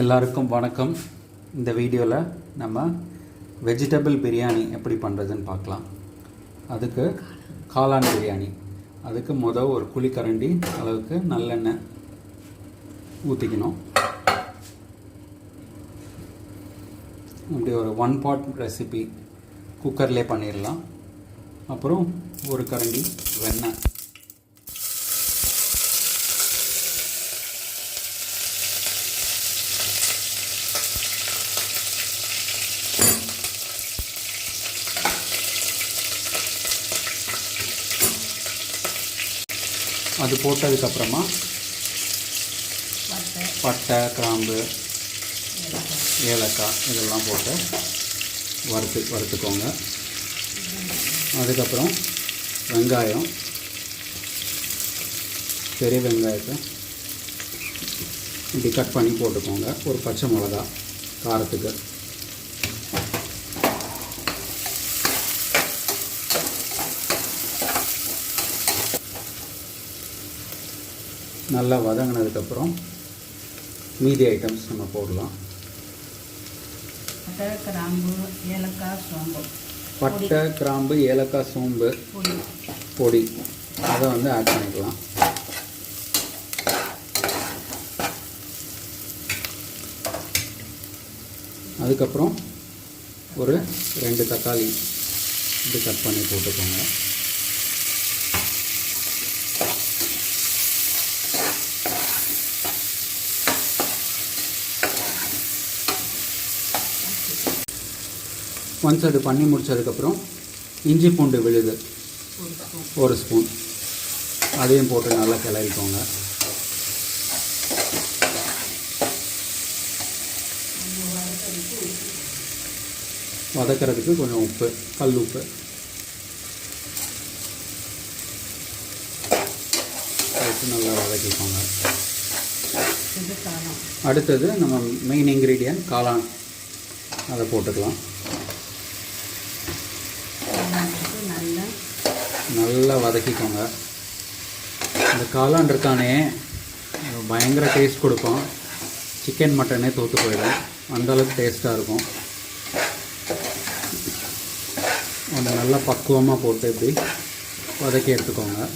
எல்லாருக்கும் வணக்கம். இந்த வீடியோவில் நம்ம வெஜிடபிள் பிரியாணி எப்படி பண்ணுறதுன்னு பார்க்கலாம். அதுக்கு காளான் பிரியாணி. அதுக்கு ஒரு குழிக்கரண்டி அளவுக்கு நல்லெண்ணெய் ஊற்றிக்கணும். இப்படி ஒரு 1 pot ரெசிபி குக்கர்லேயே பண்ணிடலாம். அப்புறம் ஒரு கரண்டி வெண்ணெய், அது போட்டதுக்கப்புறமா பட்டை, கிராம்பு, ஏலக்காய் இதெல்லாம் போட்டு வறுத்துக்கோங்க. அதுக்கப்புறம் வெங்காயம், பெரிய வெங்காயத்தை இப்படி கட் பண்ணி போட்டுக்கோங்க. ஒரு பச்சை மிளகா காரத்துக்கு. நல்லா வதங்கினதுக்கப்புறம் மீதி ஐட்டம்ஸ் நம்ம போடலாம். பட்டை, கிராம்பு, ஏலக்காய், சோம்பு பொடி அதை ஆட் பண்ணிக்கலாம். அதுக்கப்புறம் ஒரு 2 தக்காளி இது கட் பண்ணி போட்டுக்கோங்க. ஒன்ஸ் அது பண்ணி முடித்ததுக்கப்புறம் இஞ்சி பூண்டு விழுது 1 ஸ்பூன் அதையும் போட்டு நல்லா கிளறிக்கோங்க. வதக்கிறதுக்கு கொஞ்சம் உப்பு, கல் உப்பு போட்டு நல்லா வதக்கிக்கோங்க. அடுத்தது நம்ம மெயின் இன்க்ரீடியன்ட் காளான், அதை போட்டுக்கலாம். நல்லா வதக்கிக்கோங்க. இந்த காளான் இருக்கானே பயங்கர டேஸ்ட் கொடுக்கும். சிக்கன் மட்டனே தோற்று போயிடும், அந்தளவுக்கு டேஸ்ட்டாக இருக்கும். அதை நல்லா பக்குவமாக போட்டு இப்படி வதக்கி எடுத்துக்கோங்க.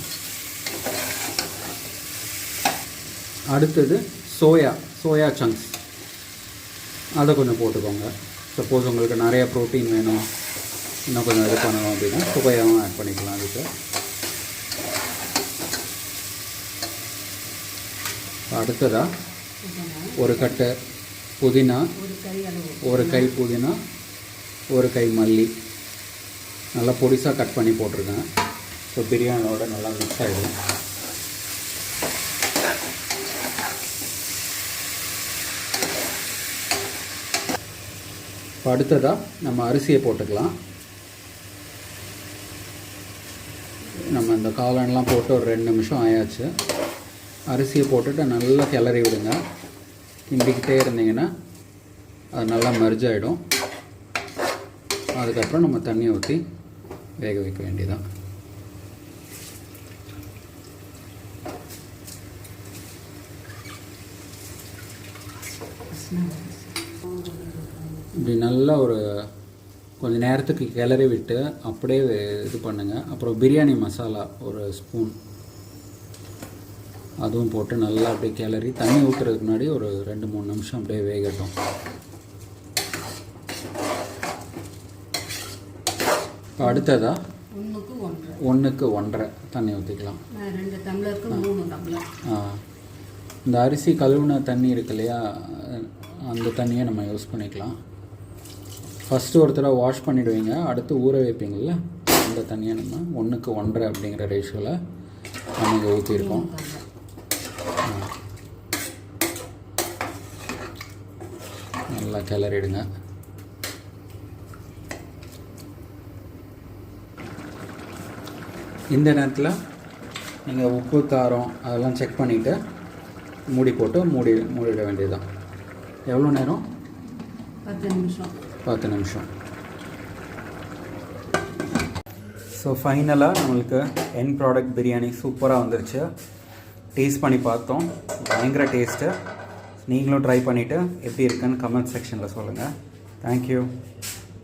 அடுத்தது சோயா சங்க்ஸ், அதை கொஞ்சம் போட்டுக்கோங்க. சப்போஸ் உங்களுக்கு நிறைய ப்ரோட்டீன் வேணும், இன்னும் கொஞ்சம் இது பண்ணணும் அப்படின்னா சோயாவும் ஆட் பண்ணிக்கலாம். அதுக்கு அடுத்ததாக ஒரு கட்டு புதினா, ஒரு கை புதினா, ஒரு கை மல்லி நல்லா பொடிசாக கட் பண்ணி போட்டிருக்கேன். ஸோ பிரியாணியோட நல்லா மிக்ஸ் ஆகிடும். இப்போ அடுத்ததாக நம்ம அரிசியை போட்டுக்கலாம். நம்ம இந்த காளான்லாம் போட்டு ஒரு 2 நிமிஷம் ஆயாச்சு. அரிசியை போட்டுட்டு நல்லா கிளறி விடுங்க. கிண்டிக்கிட்டே இருந்தீங்கன்னா அது நல்லா மெர்ஜ் ஆகிடும். அதுக்கப்புறம் நம்ம தண்ணியை ஊற்றி வேக வைக்க வேண்டியதான். இப்படி நல்லா ஒரு கொஞ்சம் நேரத்துக்கு கிளறி விட்டு அப்படியே இது பண்ணுங்கள். அப்புறம் பிரியாணி மசாலா ஒரு ஸ்பூன் அதுவும் போட்டு நல்லா அப்படியே கிளறி தண்ணி ஊற்றுறதுக்கு முன்னாடி ஒரு 2-3 நிமிஷம் அப்படியே வேகட்டும். இப்போ அடுத்ததாக 1க்கு 1.5 தண்ணி ஊற்றிக்கலாம். இந்த அரிசி கழுவுன தண்ணி இருக்கு இல்லையா, அந்த தண்ணியை நம்ம யூஸ் பண்ணிக்கலாம். ஃபஸ்ட்டு ஒரு தடவை வாஷ் பண்ணிவிடுவீங்க, அடுத்து ஊற வைப்பீங்கள்ல, அந்த தண்ணியை நம்ம 1க்கு 1.5 அப்படிங்கிற ரேஷியோவில் நம்ம இங்கே ஊற்றிருக்கோம். நல்லா கிளறிடுங்க. இந்த நேரத்தில் நீங்கள் உப்பு, காரம் அதெல்லாம் செக் பண்ணிவிட்டு மூடி போட்டு மூடிட வேண்டியதுதான். எவ்வளோ நேரம்? 10 நிமிஷம். ஸோ ஃபைனலாக நம்மளுக்கு என் ப்ராடக்ட் பிரியாணி சூப்பராக வந்துருச்சு. டேஸ்ட் பண்ணி பார்த்தோம், பயங்கர டேஸ்ட்டு. நீங்களும் ட்ரை பண்ணிவிட்டு எப்படி இருக்குன்னு கமெண்ட் செக்ஷனில் சொல்லுங்கள். தேங்க்யூ.